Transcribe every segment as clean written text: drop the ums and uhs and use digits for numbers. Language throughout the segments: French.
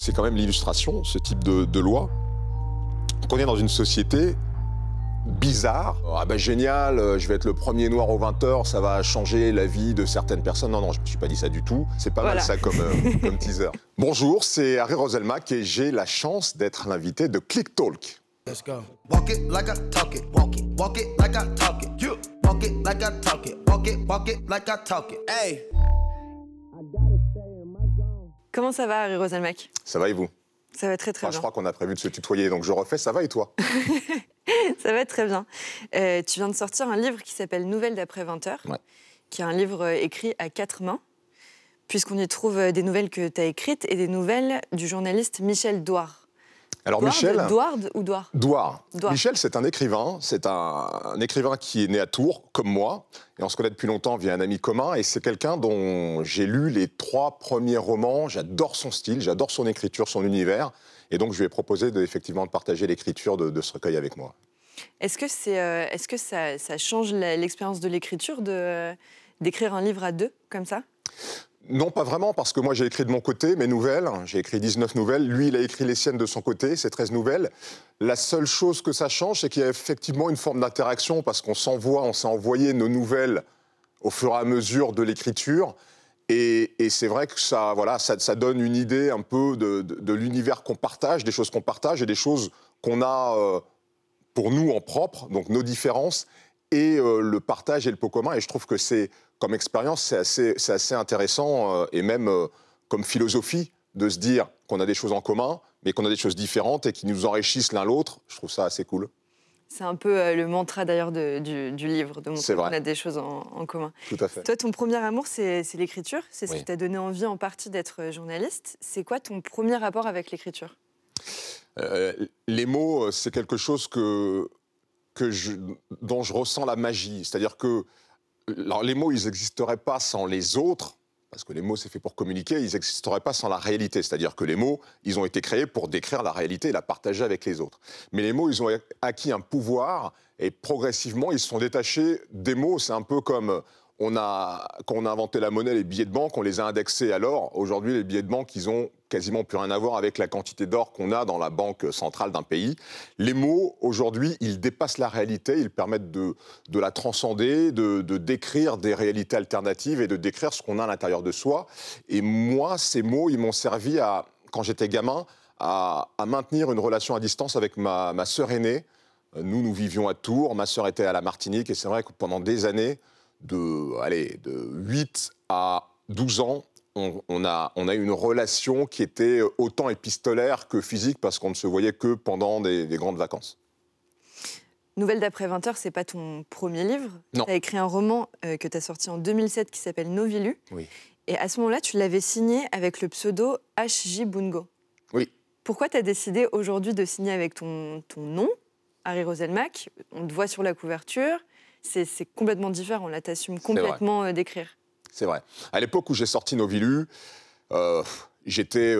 c'est quand même l'illustration, ce type de loi. On est dans une société bizarre. Ah ben génial, je vais être le premier noir aux 20h, ça va changer la vie de certaines personnes. Non, je ne me suis pas dit ça du tout. C'est pas mal ça comme teaser. Bonjour, c'est Harry Roselmack et j'ai la chance d'être l'invité de Click Talk. Let's go. Walk it like I talk it. Walk it like I talk it. You walk it like I talk it. Walk it like I talk it. Hey. Comment ça va, Harry Roselmack? Ça va et vous? Ça va très bien. Je crois qu'on a prévu de se tutoyer, donc je refais. Ça va et toi? Ça va très bien. Tu viens de sortir un livre qui s'appelle Nouvelles d'après 20h, qui est un livre écrit à 4 mains, puisqu'on y trouve des nouvelles que tu as écrites et des nouvelles du journaliste Michel Douard. Alors Douard ou Douard? Douard. Michel, c'est un écrivain. C'est un écrivain qui est né à Tours, comme moi. Et on se connaît depuis longtemps via un ami commun. Et c'est quelqu'un dont j'ai lu les 3 premiers romans. J'adore son style, j'adore son écriture, son univers. Et donc, je lui ai proposé effectivement de partager l'écriture de ce recueil avec moi. Est-ce que ça change l'expérience de l'écriture d'écrire un livre à 2, comme ça? Non, pas vraiment, parce que moi, j'ai écrit de mon côté mes nouvelles. J'ai écrit 19 nouvelles. Lui, il a écrit les siennes de son côté, ses 13 nouvelles. La seule chose que ça change, c'est qu'il y a effectivement une forme d'interaction, parce qu'on s'est envoyé nos nouvelles au fur et à mesure de l'écriture. Et c'est vrai que ça donne une idée un peu de l'univers qu'on partage, des choses qu'on partage et des choses qu'on a pour nous en propre, donc nos différences, et le partage et le pot commun. Et je trouve que comme expérience, c'est assez intéressant, et même comme philosophie, de se dire qu'on a des choses en commun, mais qu'on a des choses différentes et qui nous enrichissent l'un l'autre. Je trouve ça assez cool. C'est un peu le mantra d'ailleurs du livre, de montrer qu'on a des choses en commun. Tout à fait. Toi, ton premier amour, c'est l'écriture. C'est ce qui t'a donné envie en partie d'être journaliste. C'est quoi ton premier rapport avec l'écriture? Les mots, c'est quelque chose dont je ressens la magie. C'est-à-dire que les mots, ils n'existeraient pas sans les autres, parce que les mots, c'est fait pour communiquer, ils n'existeraient pas sans la réalité. C'est-à-dire que les mots, ils ont été créés pour décrire la réalité et la partager avec les autres. Mais les mots, ils ont acquis un pouvoir, et progressivement, ils se sont détachés des mots. C'est un peu comme quand on a inventé la monnaie, les billets de banque, on les a indexés à l'or. Aujourd'hui, les billets de banque, ils ont quasiment plus rien à voir avec la quantité d'or qu'on a dans la banque centrale d'un pays. Les mots, aujourd'hui, ils dépassent la réalité, ils permettent de la transcender, de décrire des réalités alternatives et de décrire ce qu'on a à l'intérieur de soi. Et moi, ces mots, ils m'ont servi, quand j'étais gamin, à maintenir une relation à distance avec ma sœur aînée. Nous vivions à Tours, ma sœur était à la Martinique, et c'est vrai que pendant des années, de 8 à 12 ans, on a eu une relation qui était autant épistolaire que physique, parce qu'on ne se voyait que pendant des grandes vacances. Nouvelles d'après 20h, c'est pas ton premier livre. Non. Tu as écrit un roman que tu as sorti en 2007 qui s'appelle Novilu. Oui. Et à ce moment-là, tu l'avais signé avec le pseudo H.J. Bungo. Oui. Pourquoi tu as décidé aujourd'hui de signer avec ton nom, Harry Roselmack? On te voit sur la couverture. C'est complètement différent, là, tu assumes complètement d'écrire. C'est vrai. À l'époque où j'ai sorti Novilu, j'étais,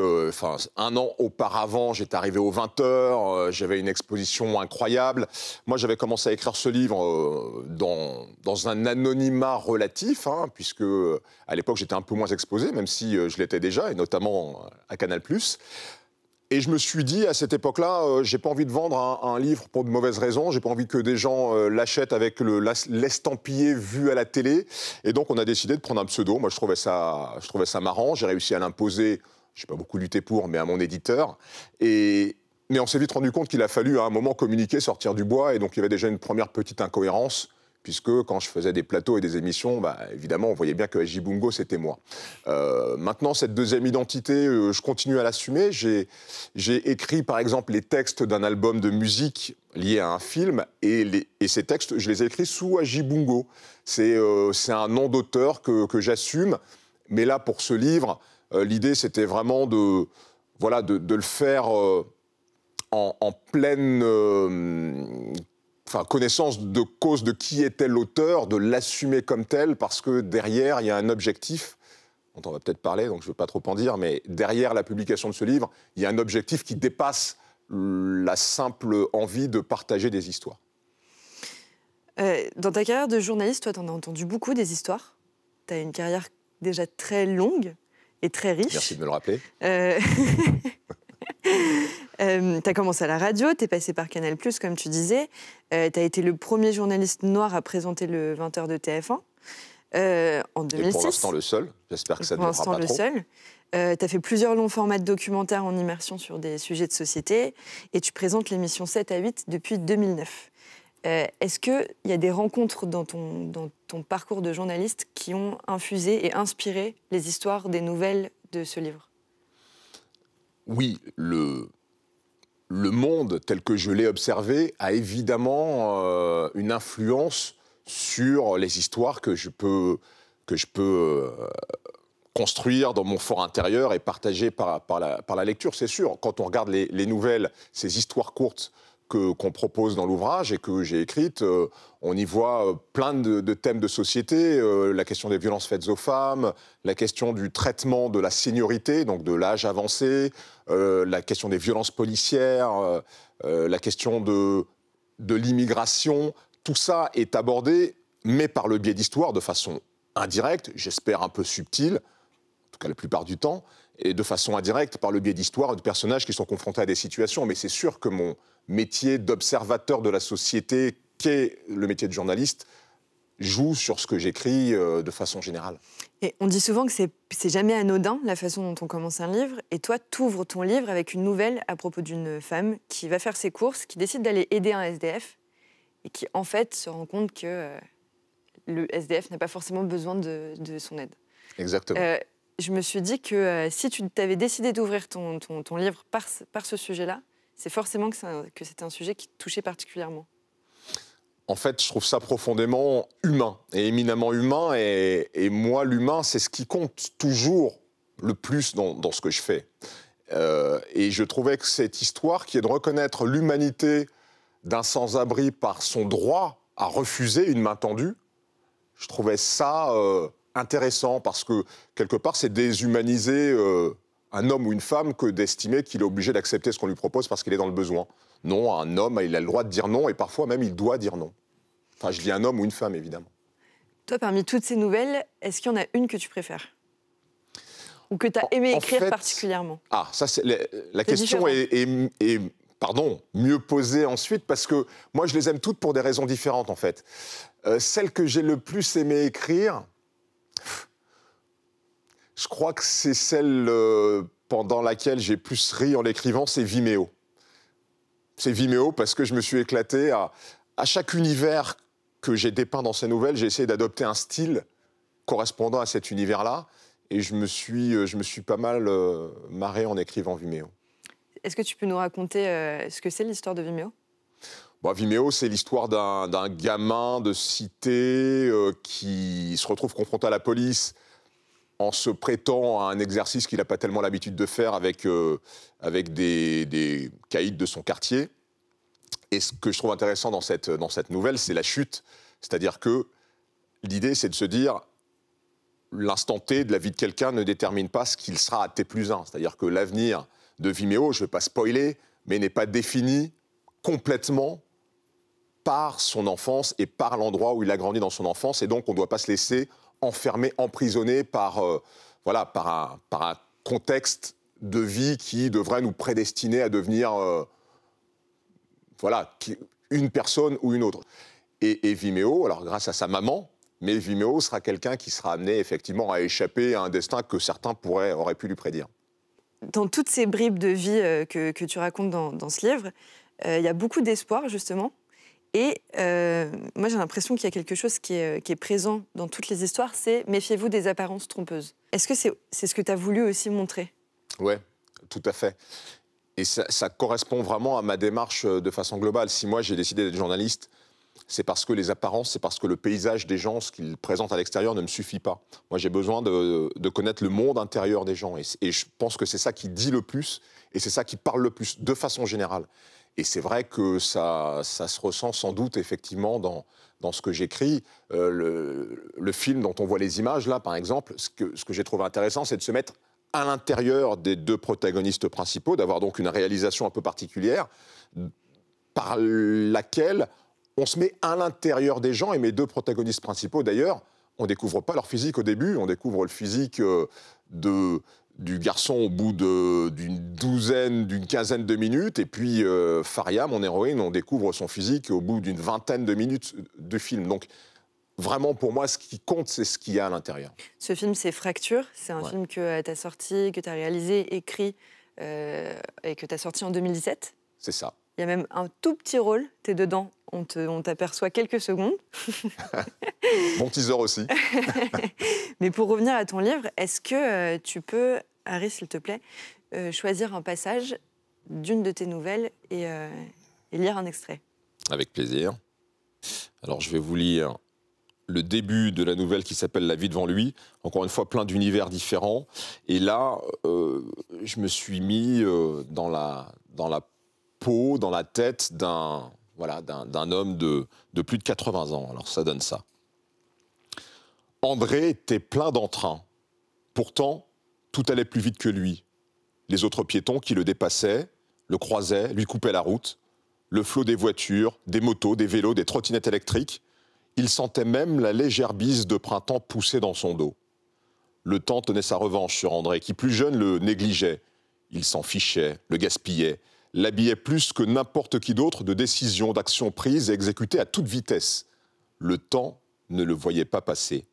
un an auparavant, j'étais arrivé aux 20h, j'avais une exposition incroyable. Moi, j'avais commencé à écrire ce livre dans un anonymat relatif, puisque à l'époque, j'étais un peu moins exposé, même si je l'étais déjà, et notamment à Canal+. Et je me suis dit, à cette époque-là, j'ai pas envie de vendre un livre pour de mauvaises raisons. J'ai pas envie que des gens l'achètent avec l'estampillé vu à la télé. Et donc, on a décidé de prendre un pseudo. Moi, je trouvais ça marrant. J'ai réussi à l'imposer. J'ai pas beaucoup lutté pour, mais à mon éditeur. Mais on s'est vite rendu compte qu'il a fallu à un moment communiquer, sortir du bois. Et donc, il y avait déjà une première petite incohérence, puisque quand je faisais des plateaux et des émissions, évidemment, on voyait bien que H.J. Bungo, c'était moi. Maintenant, cette deuxième identité, je continue à l'assumer. J'ai écrit, par exemple, les textes d'un album de musique lié à un film, et ces textes, je les ai écrits sous H.J. Bungo. C'est un nom d'auteur que j'assume. Mais là, pour ce livre, l'idée, c'était vraiment de le faire en pleine... connaissance de cause de qui était l'auteur, de l'assumer comme tel, parce que derrière, il y a un objectif, dont on va peut-être parler, donc je ne veux pas trop en dire, mais derrière la publication de ce livre, il y a un objectif qui dépasse la simple envie de partager des histoires. Dans ta carrière de journaliste, toi, tu en as entendu beaucoup des histoires. Tu as une carrière déjà très longue et très riche. Merci de me le rappeler. as commencé à la radio, tu es passé par Canal+, comme tu disais. Tu as été le premier journaliste noir à présenter le 20h de TF1 en 2006. Et pour l'instant le seul, j'espère que ça ne durera pas trop. Pour l'instant le seul. Tu as fait plusieurs longs formats de documentaires en immersion sur des sujets de société et tu présentes l'émission 7 à 8 depuis 2009. Est-ce qu'il y a des rencontres dans ton parcours de journaliste qui ont infusé et inspiré les histoires des nouvelles de ce livre ? Oui, le monde tel que je l'ai observé a évidemment une influence sur les histoires que je peux construire dans mon fort intérieur et partager par la lecture, c'est sûr. Quand on regarde les nouvelles, ces histoires courtes qu'on propose dans l'ouvrage et que j'ai écrites, on y voit plein de thèmes de société, la question des violences faites aux femmes, la question du traitement de la seniorité, donc de l'âge avancé, la question des violences policières, la question de l'immigration. Tout ça est abordé, mais par le biais d'histoires, de façon indirecte, j'espère un peu subtile, en tout cas la plupart du temps, et de façon indirecte par le biais d'histoires et de personnages qui sont confrontés à des situations. Mais c'est sûr que mon métier d'observateur de la société, qu'est le métier de journaliste, joue sur ce que j'écris de façon générale. Et on dit souvent que c'est jamais anodin, la façon dont on commence un livre. Et toi, tu ouvres ton livre avec une nouvelle à propos d'une femme qui va faire ses courses, qui décide d'aller aider un SDF, et qui, en fait, se rend compte que le SDF n'a pas forcément besoin de son aide. Exactement. Je me suis dit que si tu t'avais décidé d'ouvrir ton livre par ce sujet-là, c'est forcément que c'était un sujet qui te touchait particulièrement. En fait, je trouve ça profondément humain, et éminemment humain. Et moi, l'humain, c'est ce qui compte toujours le plus dans ce que je fais. Et je trouvais que cette histoire, qui est de reconnaître l'humanité d'un sans-abri par son droit à refuser une main tendue, je trouvais ça intéressant, parce que, quelque part, c'est déshumaniser un homme ou une femme que d'estimer qu'il est obligé d'accepter ce qu'on lui propose parce qu'il est dans le besoin. Non, un homme, il a le droit de dire non, et parfois même, il doit dire non. Enfin, je dis un homme ou une femme, évidemment. Toi, parmi toutes ces nouvelles, est-ce qu'il y en a une que tu préfères ? Ou que tu as aimé écrire particulièrement ? Ah, ça, la question est mieux posée ensuite, parce que moi, je les aime toutes pour des raisons différentes, en fait. Celle que j'ai le plus aimé écrire, je crois que c'est celle pendant laquelle j'ai plus ri en l'écrivant, c'est Vimeo. C'est Vimeo parce que je me suis éclaté à chaque univers que j'ai dépeint dans ces nouvelles, j'ai essayé d'adopter un style correspondant à cet univers-là, et je me suis pas mal marré en écrivant Vimeo. Est-ce que tu peux nous raconter ce que c'est l'histoire de Vimeo ? Vimeo, c'est l'histoire d'un gamin de cité qui se retrouve confronté à la police en se prêtant à un exercice qu'il n'a pas tellement l'habitude de faire avec des caïds de son quartier. Et ce que je trouve intéressant dans cette nouvelle, c'est la chute. C'est-à-dire que l'idée, c'est de se dire, l'instant T de la vie de quelqu'un ne détermine pas ce qu'il sera à T+1. C'est-à-dire que l'avenir de Vimeo, je ne vais pas spoiler, mais n'est pas défini complètement par son enfance et par l'endroit où il a grandi dans son enfance. Et donc, on ne doit pas se laisser enfermer, emprisonné par un contexte de vie qui devrait nous prédestiner à devenir une personne ou une autre. Et Vimeo, alors grâce à sa maman, mais Vimeo sera quelqu'un qui sera amené effectivement à échapper à un destin que certains auraient pu lui prédire. Dans toutes ces bribes de vie que tu racontes dans ce livre, il y a beaucoup d'espoir, justement. Et moi, j'ai l'impression qu'il y a quelque chose qui est présent dans toutes les histoires, c'est « méfiez-vous des apparences trompeuses ». Est-ce que c'est ce que tu as voulu aussi montrer ? Oui, tout à fait. Et ça correspond vraiment à ma démarche de façon globale. Si moi, j'ai décidé d'être journaliste, c'est parce que les apparences, c'est parce que le paysage des gens, ce qu'ils présentent à l'extérieur, ne me suffit pas. Moi, j'ai besoin de connaître le monde intérieur des gens. Et je pense que c'est ça qui dit le plus, et c'est ça qui parle le plus, de façon générale. Et c'est vrai que ça se ressent sans doute, effectivement, dans ce que j'écris. Le film dont on voit les images, là, par exemple, ce que j'ai trouvé intéressant, c'est de se mettre à l'intérieur des deux protagonistes principaux, d'avoir donc une réalisation un peu particulière, par laquelle on se met à l'intérieur des gens. Et mes deux protagonistes principaux, d'ailleurs, on ne découvre pas leur physique au début, on découvre le physique du garçon au bout d'une quinzaine de minutes. Et puis Faria, mon héroïne, on découvre son physique au bout d'une vingtaine de minutes de film. Donc vraiment, pour moi, ce qui compte, c'est ce qu'il y a à l'intérieur. Ce film, c'est Fracture. C'est un film que tu as sorti, que tu as réalisé, écrit et que tu as sorti en 2017. C'est ça. Il y a même un tout petit rôle. Tu es dedans. On t'aperçoit quelques secondes. Bon teaser aussi. Mais pour revenir à ton livre, est-ce que tu peux, Harry, s'il te plaît, choisir un passage d'une de tes nouvelles et lire un extrait? Avec plaisir. Alors, je vais vous lire le début de la nouvelle qui s'appelle « La vie devant lui ». Encore une fois, plein d'univers différents. Et là, je me suis mis dans la peau, dans la tête d'un homme de plus de 80 ans. Alors, ça donne ça. André était plein d'entrain. Pourtant, tout allait plus vite que lui. Les autres piétons qui le dépassaient, le croisaient, lui coupaient la route. Le flot des voitures, des motos, des vélos, des trottinettes électriques. Il sentait même la légère bise de printemps pousser dans son dos. Le temps tenait sa revanche sur André, qui plus jeune le négligeait. Il s'en fichait, le gaspillait, l'habillait plus que n'importe qui d'autre de décisions, d'actions prises et exécutées à toute vitesse. Le temps ne le voyait pas passer.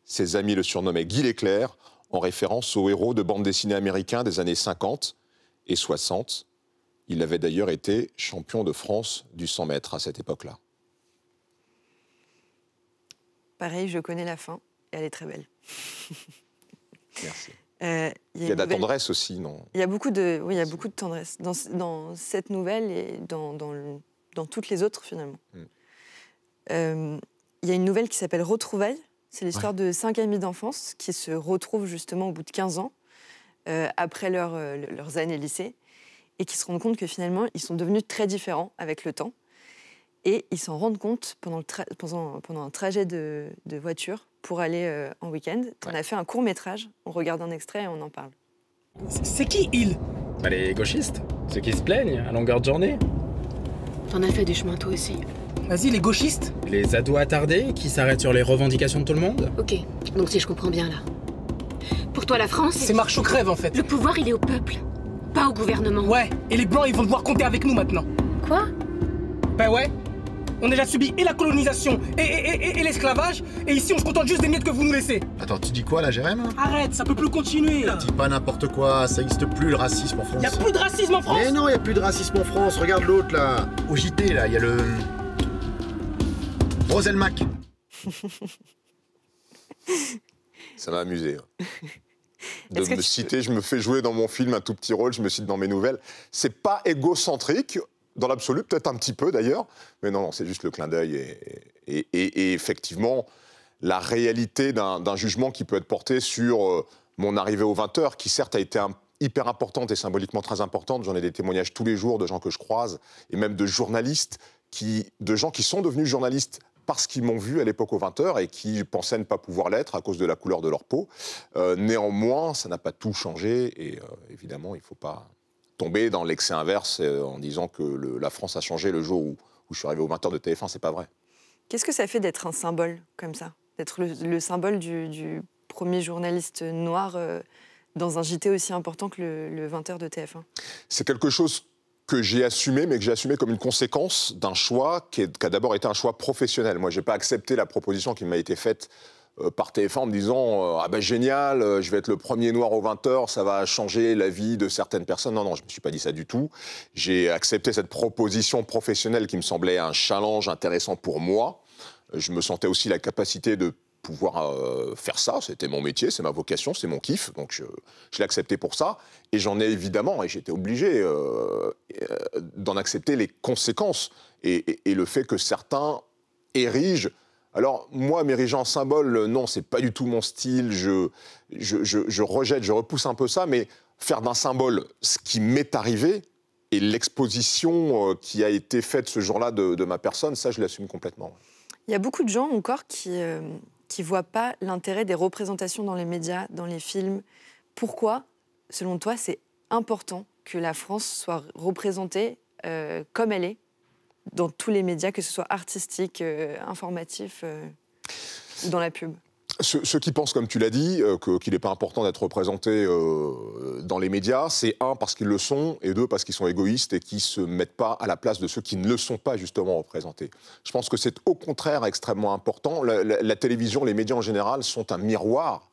Ses amis le surnommaient Guy l'Éclair, en référence au héros de bande dessinée américain des années 50 et 60. Il avait d'ailleurs été champion de France du 100 mètres à cette époque-là. Pareil, je connais la fin, et elle est très belle. Merci. Il y a de la tendresse aussi, non? Il y a beaucoup de tendresse dans cette nouvelle et dans toutes les autres, finalement. Il y a une nouvelle qui s'appelle « Retrouvailles ». C'est l'histoire de 5 amis d'enfance qui se retrouvent justement au bout de 15 ans, après leurs années lycée, et qui se rendent compte que finalement, ils sont devenus très différents avec le temps. Et ils s'en rendent compte pendant un trajet de voiture pour aller en week-end. On a fait un court-métrage, on regarde un extrait et on en parle. C'est qui, ils? Bah, les gauchistes, ceux qui se plaignent à longueur de journée. T'en as fait du chemin toi aussi. Vas-y, les gauchistes. Les ados attardés qui s'arrêtent sur les revendications de tout le monde. Ok, donc si je comprends bien là. Pour toi, la France... C'est marche ou crève, en fait. Le pouvoir, il est au peuple, pas au gouvernement. Ouais, et les Blancs, ils vont devoir compter avec nous maintenant. Quoi? Ben ouais. On a déjà subi et la colonisation et l'esclavage, et ici on se contente juste des miettes que vous nous laissez. Attends, tu dis quoi là, Jérém? Arrête, ça peut plus continuer là. Dis pas n'importe quoi, ça existe plus le racisme en France. Y'a plus de racisme en France. Mais non, y a plus de racisme en France, regarde l'autre là. Au JT là, y a le... Roselmac. Ça m'a amusé. De me citer, je me fais jouer dans mon film un tout petit rôle, je me cite dans mes nouvelles. C'est pas égocentrique. Dans l'absolu, peut-être un petit peu d'ailleurs, mais non, c'est juste le clin d'œil et effectivement la réalité d'un jugement qui peut être porté sur mon arrivée aux 20h, qui certes a été hyper importante et symboliquement très importante. J'en ai des témoignages tous les jours de gens que je croise, et même de journalistes, de gens qui sont devenus journalistes parce qu'ils m'ont vu à l'époque aux 20h et qui pensaient ne pas pouvoir l'être à cause de la couleur de leur peau. Néanmoins, ça n'a pas tout changé et évidemment, il ne faut pas tomber dans l'excès inverse en disant que la France a changé le jour où je suis arrivé aux 20h de TF1, c'est pas vrai. Qu'est-ce que ça fait d'être un symbole comme ça? D'être le symbole du premier journaliste noir dans un JT aussi important que le 20h de TF1? C'est quelque chose que j'ai assumé, mais que j'ai assumé comme une conséquence d'un choix qui a d'abord été un choix professionnel. Moi, je n'ai pas accepté la proposition qui m'a été faite par TF1 en me disant « Ah ben génial, je vais être le premier noir aux 20h, ça va changer la vie de certaines personnes ». Non, je ne me suis pas dit ça du tout. J'ai accepté cette proposition professionnelle qui me semblait un challenge intéressant pour moi. Je me sentais aussi la capacité de pouvoir faire ça. C'était mon métier, c'est ma vocation, c'est mon kiff. Donc je l'ai accepté pour ça. Et j'en ai évidemment, et j'étais obligé d'en accepter les conséquences. Et le fait que certains érigent... Alors, moi, m'ériger en symbole, non, c'est pas du tout mon style. Je rejette, je repousse un peu ça, mais faire d'un symbole ce qui m'est arrivé et l'exposition qui a été faite ce jour-là de ma personne, ça, je l'assume complètement. Il y a beaucoup de gens encore qui voient pas l'intérêt des représentations dans les médias, dans les films. Pourquoi, selon toi, c'est important que la France soit représentée comme elle est dans tous les médias, que ce soit artistique, informatif ou dans la pub? Ceux qui pensent, comme tu l'as dit, qu'il n'est pas important d'être représenté dans les médias, c'est un, parce qu'ils le sont, et deux, parce qu'ils sont égoïstes et qui ne se mettent pas à la place de ceux qui ne le sont pas justement représentés. Je pense que c'est au contraire extrêmement important. La télévision, les médias en général, sont un miroir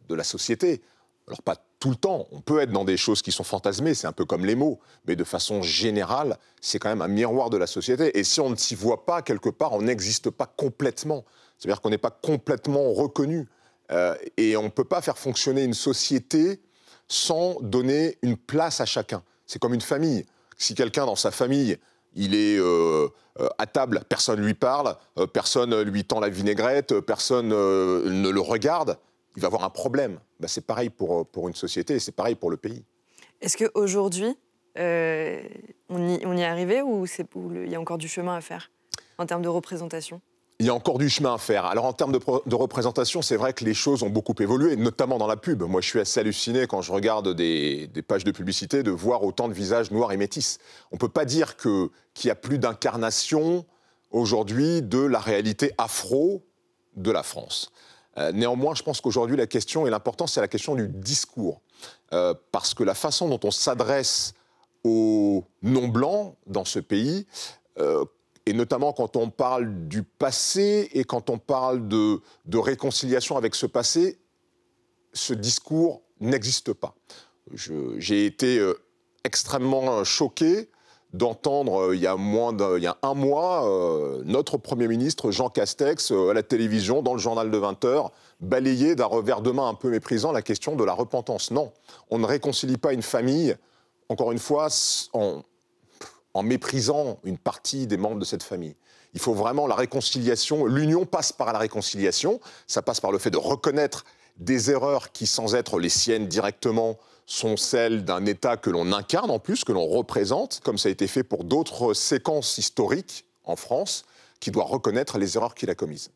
de la société. Alors pas tout le temps, on peut être dans des choses qui sont fantasmées, c'est un peu comme les mots, mais de façon générale, c'est quand même un miroir de la société. Et si on ne s'y voit pas, quelque part, on n'existe pas complètement. C'est-à-dire qu'on n'est pas complètement reconnu. Et on ne peut pas faire fonctionner une société sans donner une place à chacun. C'est comme une famille. Si quelqu'un dans sa famille, il est à table, personne ne lui parle, personne ne lui tend la vinaigrette, personne ne le regarde, il va avoir un problème. Ben, c'est pareil pour une société et c'est pareil pour le pays. Est-ce qu'aujourd'hui, on y est arrivé ou il y a encore du chemin à faire en termes de représentation ? Il y a encore du chemin à faire. Alors en termes de représentation, c'est vrai que les choses ont beaucoup évolué, notamment dans la pub. Moi, je suis assez halluciné quand je regarde des pages de publicité de voir autant de visages noirs et métis. On ne peut pas dire qu'il n'y a plus d'incarnation aujourd'hui de la réalité afro de la France. Néanmoins, je pense qu'aujourd'hui, la question et l'important, c'est la question du discours. Parce que la façon dont on s'adresse aux non-blancs dans ce pays... et notamment quand on parle du passé et quand on parle de réconciliation avec ce passé, ce discours n'existe pas. J'ai été extrêmement choqué d'entendre il y a un mois notre Premier ministre Jean Castex à la télévision, dans le journal de 20h, balayer d'un revers de main un peu méprisant la question de la repentance. Non, on ne réconcilie pas une famille, encore une fois, en méprisant une partie des membres de cette famille. Il faut vraiment la réconciliation. L'union passe par la réconciliation. Ça passe par le fait de reconnaître des erreurs qui, sans être les siennes directement, sont celles d'un État que l'on incarne en plus, que l'on représente, comme ça a été fait pour d'autres séquences historiques en France, qui doit reconnaître les erreurs qu'il a commises.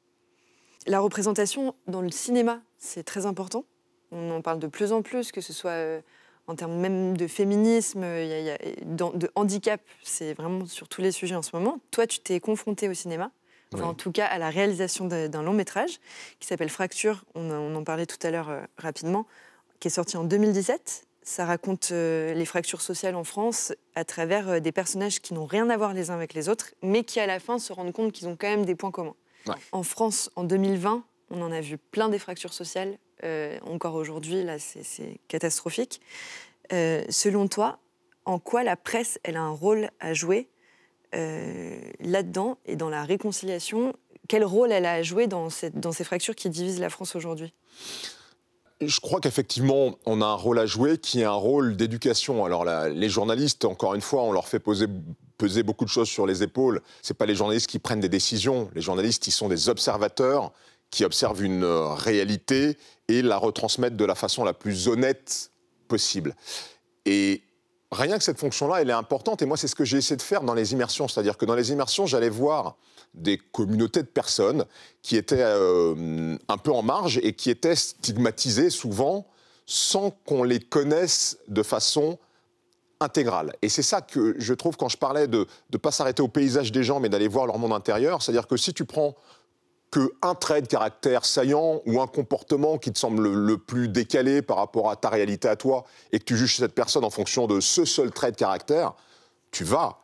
La représentation dans le cinéma, c'est très important. On en parle de plus en plus, que ce soit... en termes même de féminisme, de handicap, c'est vraiment sur tous les sujets en ce moment. Toi, tu t'es confronté au cinéma, enfin, en tout cas à la réalisation d'un long métrage qui s'appelle Fracture, on en parlait tout à l'heure rapidement, qui est sorti en 2017. Ça raconte les fractures sociales en France à travers des personnages qui n'ont rien à voir les uns avec les autres, mais qui à la fin se rendent compte qu'ils ont quand même des points communs. Ouais. En France, en 2020, on en a vu plein des fractures sociales. Encore aujourd'hui, là, c'est catastrophique. Selon toi, en quoi la presse, elle a un rôle à jouer là-dedans et dans la réconciliation? Quel rôle elle a à jouer dans ces fractures qui divisent la France aujourd'hui? Je crois qu'effectivement, on a un rôle à jouer qui est un rôle d'éducation. Alors les journalistes, encore une fois, on leur fait peser beaucoup de choses sur les épaules. Ce n'est pas les journalistes qui prennent des décisions. Les journalistes, ils sont des observateurs qui observent une réalité et la retransmettent de la façon la plus honnête possible. Et rien que cette fonction-là, elle est importante. Et moi, c'est ce que j'ai essayé de faire dans les immersions. C'est-à-dire que dans les immersions, j'allais voir des communautés de personnes qui étaient un peu en marge et qui étaient stigmatisées souvent sans qu'on les connaisse de façon intégrale. Et c'est ça que je trouve quand je parlais de ne pas s'arrêter au paysage des gens, mais d'aller voir leur monde intérieur. C'est-à-dire que si tu prends qu'un trait de caractère saillant ou un comportement qui te semble le plus décalé par rapport à ta réalité à toi et que tu juges cette personne en fonction de ce seul trait de caractère, tu vas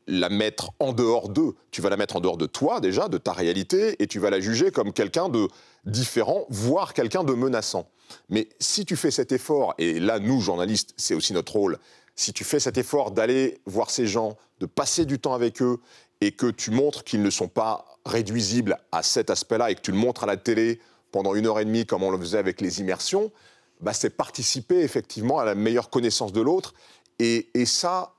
la mettre en dehors d'eux. Tu vas la mettre en dehors de toi déjà, de ta réalité, et tu vas la juger comme quelqu'un de différent, voire quelqu'un de menaçant. Mais si tu fais cet effort, et là, nous, journalistes, c'est aussi notre rôle, si tu fais cet effort d'aller voir ces gens, de passer du temps avec eux, et que tu montres qu'ils ne sont pas réduisibles à cet aspect-là, et que tu le montres à la télé pendant 1h30, comme on le faisait avec les immersions, bah, c'est participer effectivement à la meilleure connaissance de l'autre. Et ça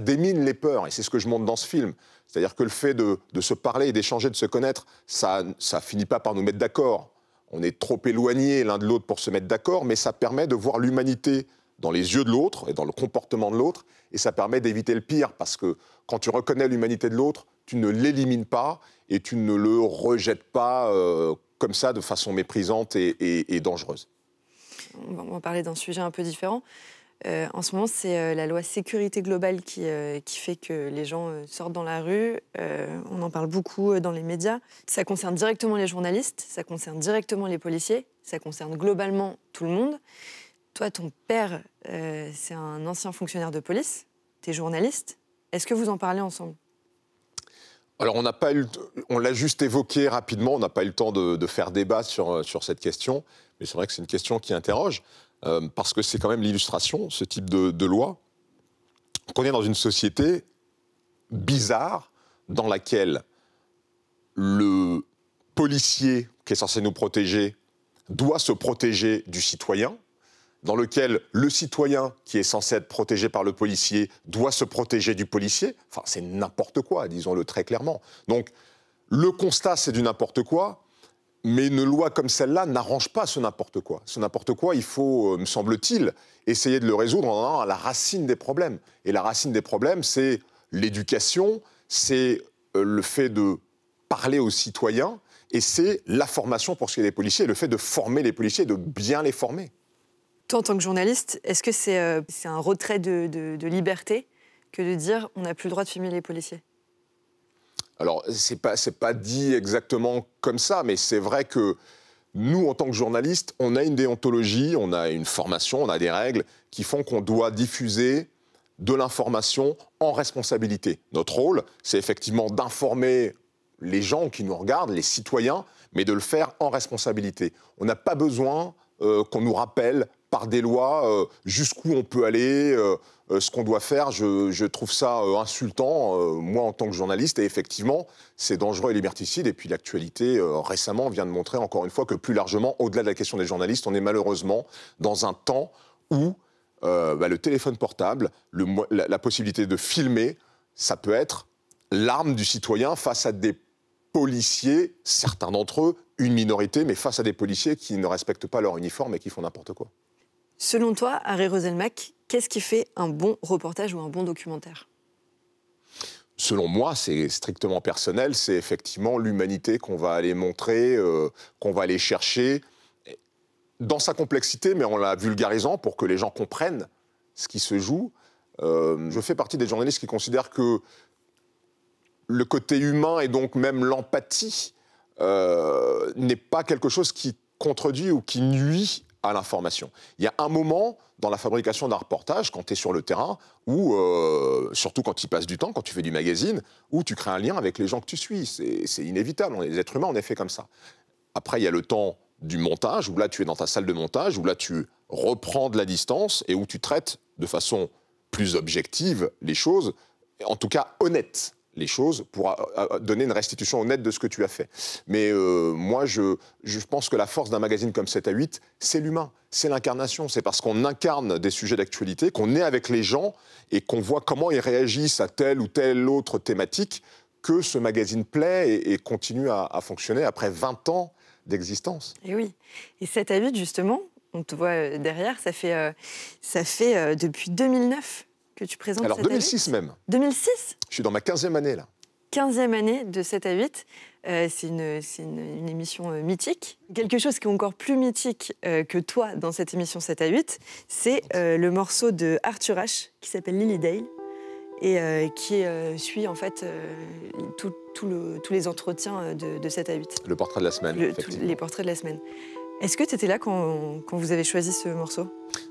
démine les peurs. Et c'est ce que je montre dans ce film. C'est-à-dire que le fait de se parler et d'échanger, de se connaître, ça finit pas par nous mettre d'accord. On est trop éloignés l'un de l'autre pour se mettre d'accord, mais ça permet de voir l'humanité dans les yeux de l'autre et dans le comportement de l'autre. Et ça permet d'éviter le pire, parce que quand tu reconnais l'humanité de l'autre, tu ne l'élimines pas et tu ne le rejettes pas comme ça, de façon méprisante et dangereuse. On va parler d'un sujet un peu différent. En ce moment, c'est la loi sécurité globale qui fait que les gens sortent dans la rue. On en parle beaucoup dans les médias. Ça concerne directement les journalistes, ça concerne directement les policiers, ça concerne globalement tout le monde. Toi, ton père, c'est un ancien fonctionnaire de police, t'es journaliste. Est-ce que vous en parlez ensemble ? Alors, on l'a juste évoqué rapidement, on n'a pas eu le temps de faire débat sur cette question, mais c'est vrai que c'est une question qui interroge, parce que c'est quand même l'illustration, ce type de loi, qu'on est dans une société bizarre dans laquelle le policier qui est censé nous protéger doit se protéger du citoyen, dans lequel le citoyen qui est censé être protégé par le policier doit se protéger du policier. Enfin, c'est n'importe quoi, disons-le très clairement. Donc, le constat, c'est du n'importe quoi, mais une loi comme celle-là n'arrange pas ce n'importe quoi. Ce n'importe quoi, il faut, me semble-t-il, essayer de le résoudre en allant à la racine des problèmes. Et la racine des problèmes, c'est l'éducation, c'est le fait de parler aux citoyens, et c'est la formation pour ce qui est des policiers, le fait de former les policiers, de bien les former. Toi, en tant que journaliste, est-ce que c'est un retrait de liberté que de dire on n'a plus le droit de filmer les policiers ? Alors, c'est pas dit exactement comme ça, mais c'est vrai que nous, en tant que journalistes, on a une déontologie, on a une formation, on a des règles qui font qu'on doit diffuser de l'information en responsabilité. Notre rôle, c'est effectivement d'informer les gens qui nous regardent, les citoyens, mais de le faire en responsabilité. On n'a pas besoin qu'on nous rappelle par des lois jusqu'où on peut aller, ce qu'on doit faire. Je trouve ça insultant, moi, en tant que journaliste. Et effectivement, c'est dangereux et liberticide. Et puis l'actualité, récemment, vient de montrer encore une fois que plus largement, au-delà de la question des journalistes, on est malheureusement dans un temps où le téléphone portable, la possibilité de filmer, ça peut être l'arme du citoyen face à des policiers, certains d'entre eux, une minorité, mais face à des policiers qui ne respectent pas leur uniforme et qui font n'importe quoi. Selon toi, Harry Roselmack, qu'est-ce qui fait un bon reportage ou un bon documentaire ? Selon moi, c'est strictement personnel, c'est effectivement l'humanité qu'on va aller montrer, qu'on va aller chercher, dans sa complexité, mais en la vulgarisant pour que les gens comprennent ce qui se joue. Je fais partie des journalistes qui considèrent que le côté humain et donc même l'empathie n'est pas quelque chose qui contredit ou qui nuit à l'information. Il y a un moment dans la fabrication d'un reportage, quand tu es sur le terrain, où, surtout quand tu y passes du temps, quand tu fais du magazine, où tu crées un lien avec les gens que tu suis. C'est inévitable, on est des êtres humains, on est fait comme ça. Après, il y a le temps du montage, où là tu es dans ta salle de montage, où là tu reprends de la distance et où tu traites de façon plus objective les choses, en tout cas honnête les choses, pour donner une restitution honnête de ce que tu as fait. Mais moi, je pense que la force d'un magazine comme 7 à 8, c'est l'humain, c'est l'incarnation. C'est parce qu'on incarne des sujets d'actualité, qu'on est avec les gens et qu'on voit comment ils réagissent à telle ou telle autre thématique, que ce magazine plaît et continue à fonctionner après 20 ans d'existence. Et oui. Et 7 à 8, justement, on te voit derrière, ça fait depuis 2009 que tu présentes. Alors 2006 même. 2006 ? Je suis dans ma 15e année, là. 15e année de 7 à 8. C'est une émission mythique. Quelque chose qui est encore plus mythique que toi dans cette émission 7 à 8, c'est le morceau de Arthur H qui s'appelle Lily Dale et qui suit en fait tous les entretiens de 7 à 8. Le portrait de la semaine, les portraits de la semaine. Est-ce que tu étais là quand vous avez choisi ce morceau ?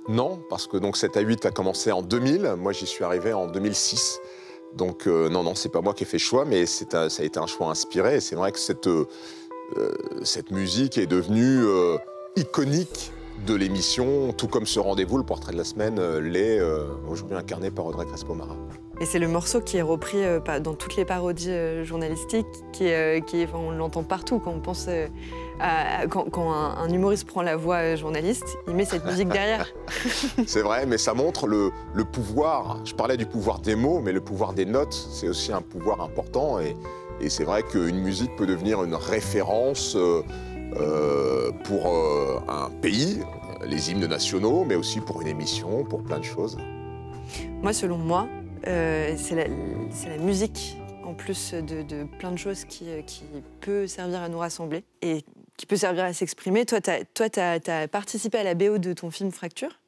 Non, parce que donc 7 à 8 a commencé en 2000. Moi, j'y suis arrivé en 2006. Donc non, c'est pas moi qui ai fait le choix, mais ça a été un choix inspiré. Et c'est vrai que cette musique est devenue iconique de l'émission, tout comme ce rendez-vous, le portrait de la semaine, l'est aujourd'hui incarné par Audrey Crespo-Mara. Et c'est le morceau qui est repris dans toutes les parodies journalistiques, on l'entend partout. Quand on pense quand un humoriste prend la voix journaliste, il met cette musique derrière. C'est vrai, mais ça montre le pouvoir. Je parlais du pouvoir des mots, mais le pouvoir des notes, c'est aussi un pouvoir important. Et c'est vrai qu'une musique peut devenir une référence pour un pays, les hymnes nationaux, mais aussi pour une émission, pour plein de choses. Moi, selon moi, c'est la musique, en plus de plein de choses qui peut servir à nous rassembler et qui peut servir à s'exprimer. Toi, t'as participé à la BO de ton film Fracture.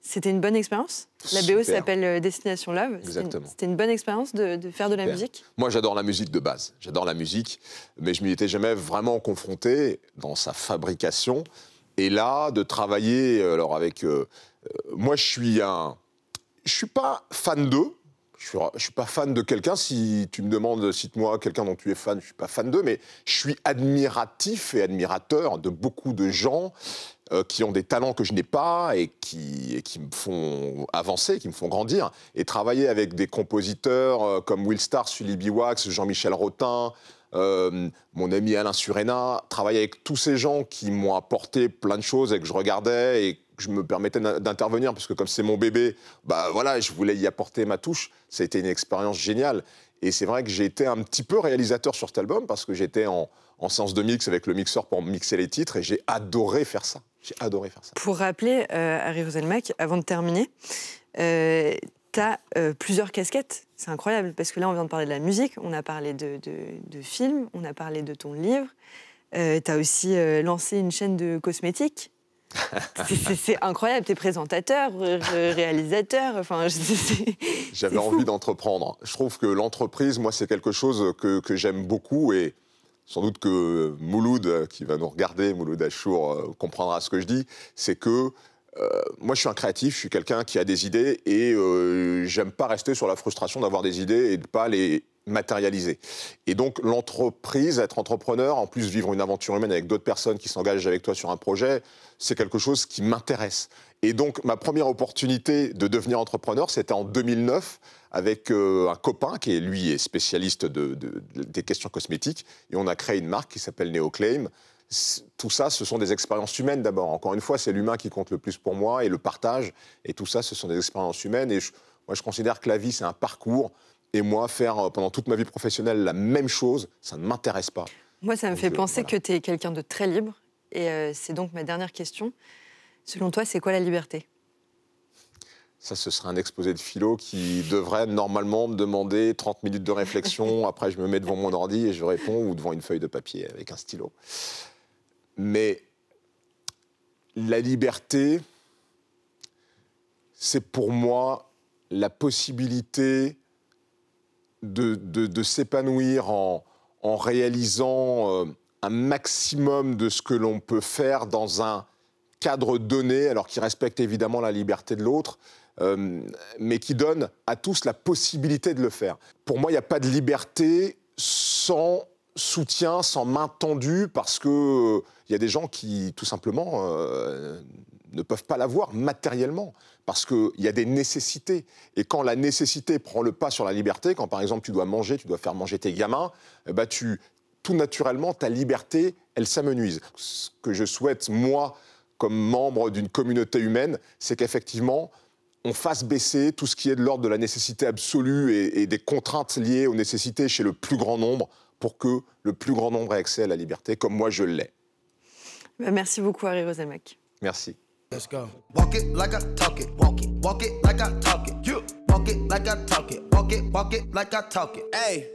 C'était une bonne expérience. La BO s'appelle Destination Love. C'était une bonne expérience de faire de la musique. Moi, j'adore la musique de base. J'adore la musique, mais je m'y étais jamais vraiment confronté dans sa fabrication. Et là, de travailler alors avec... moi, je suis pas fan d'eux. Je suis pas fan de quelqu'un. Si tu me demandes, cite-moi quelqu'un dont tu es fan, je suis pas fan d'eux, mais je suis admiratif et admirateur de beaucoup de gens qui ont des talents que je n'ai pas et qui me font avancer, qui me font grandir. Et travailler avec des compositeurs comme Will Starr, Sully Biwax, Jean-Michel Rotin, mon ami Alain Surena, travailler avec tous ces gens qui m'ont apporté plein de choses et que je regardais et que je me permettais d'intervenir parce que comme c'est mon bébé, bah voilà, je voulais y apporter ma touche. Ça a été une expérience géniale. Et c'est vrai que j'ai été un petit peu réalisateur sur cet album parce que j'étais en séance de mix avec le mixeur pour mixer les titres et j'ai adoré faire ça. J'ai adoré faire ça. Pour rappeler, Harry Roselmack, avant de terminer, tu as plusieurs casquettes. C'est incroyable parce que là, on vient de parler de la musique, on a parlé de films, on a parlé de ton livre. Tu as aussi lancé une chaîne de cosmétiques. C'est incroyable, t'es présentateur, réalisateur, enfin... J'avais envie d'entreprendre. Je trouve que l'entreprise, moi, c'est quelque chose que j'aime beaucoup et sans doute que Mouloud, qui va nous regarder, Mouloud Achour, comprendra ce que je dis, c'est que moi, je suis un créatif, je suis quelqu'un qui a des idées et j'aime pas rester sur la frustration d'avoir des idées et de pas les matérialiser. Et donc, l'entreprise, être entrepreneur, en plus vivre une aventure humaine avec d'autres personnes qui s'engagent avec toi sur un projet, c'est quelque chose qui m'intéresse. Et donc, ma première opportunité de devenir entrepreneur, c'était en 2009 avec un copain qui, lui, est spécialiste des questions cosmétiques. Et on a créé une marque qui s'appelle Neoclaim. Tout ça, ce sont des expériences humaines d'abord. Encore une fois, c'est l'humain qui compte le plus pour moi et le partage. Et tout ça, ce sont des expériences humaines. Et moi, je considère que la vie, c'est un parcours. Et moi, faire pendant toute ma vie professionnelle la même chose, ça ne m'intéresse pas. Moi, ça me fait penser que tu es quelqu'un de très libre. Et c'est donc ma dernière question. Selon toi, c'est quoi la liberté ? Ça, ce serait un exposé de philo qui devrait normalement me demander 30 minutes de réflexion. Après, je me mets devant mon ordi et je réponds, ou devant une feuille de papier avec un stylo. Mais la liberté, c'est pour moi la possibilité de s'épanouir en réalisant un maximum de ce que l'on peut faire dans un cadre donné, alors qui respecte évidemment la liberté de l'autre, mais qui donne à tous la possibilité de le faire. Pour moi, il n'y a pas de liberté sans soutien, sans main tendue, parce qu'il y a des gens qui, tout simplement, ne peuvent pas l'avoir matériellement, parce qu'il y a des nécessités. Et quand la nécessité prend le pas sur la liberté, quand par exemple tu dois manger, tu dois faire manger tes gamins, tout naturellement, ta liberté, elle s'amenuise. Ce que je souhaite, moi, comme membre d'une communauté humaine, c'est qu'effectivement, on fasse baisser tout ce qui est de l'ordre de la nécessité absolue et des contraintes liées aux nécessités chez le plus grand nombre pour que le plus grand nombre ait accès à la liberté, comme moi je l'ai. Merci beaucoup, Harry Roselmack. Merci. Let's go. Walk it like I talk it. Walk it like I talk it. Walk it like I talk it. Walk it like I talk it. Hey.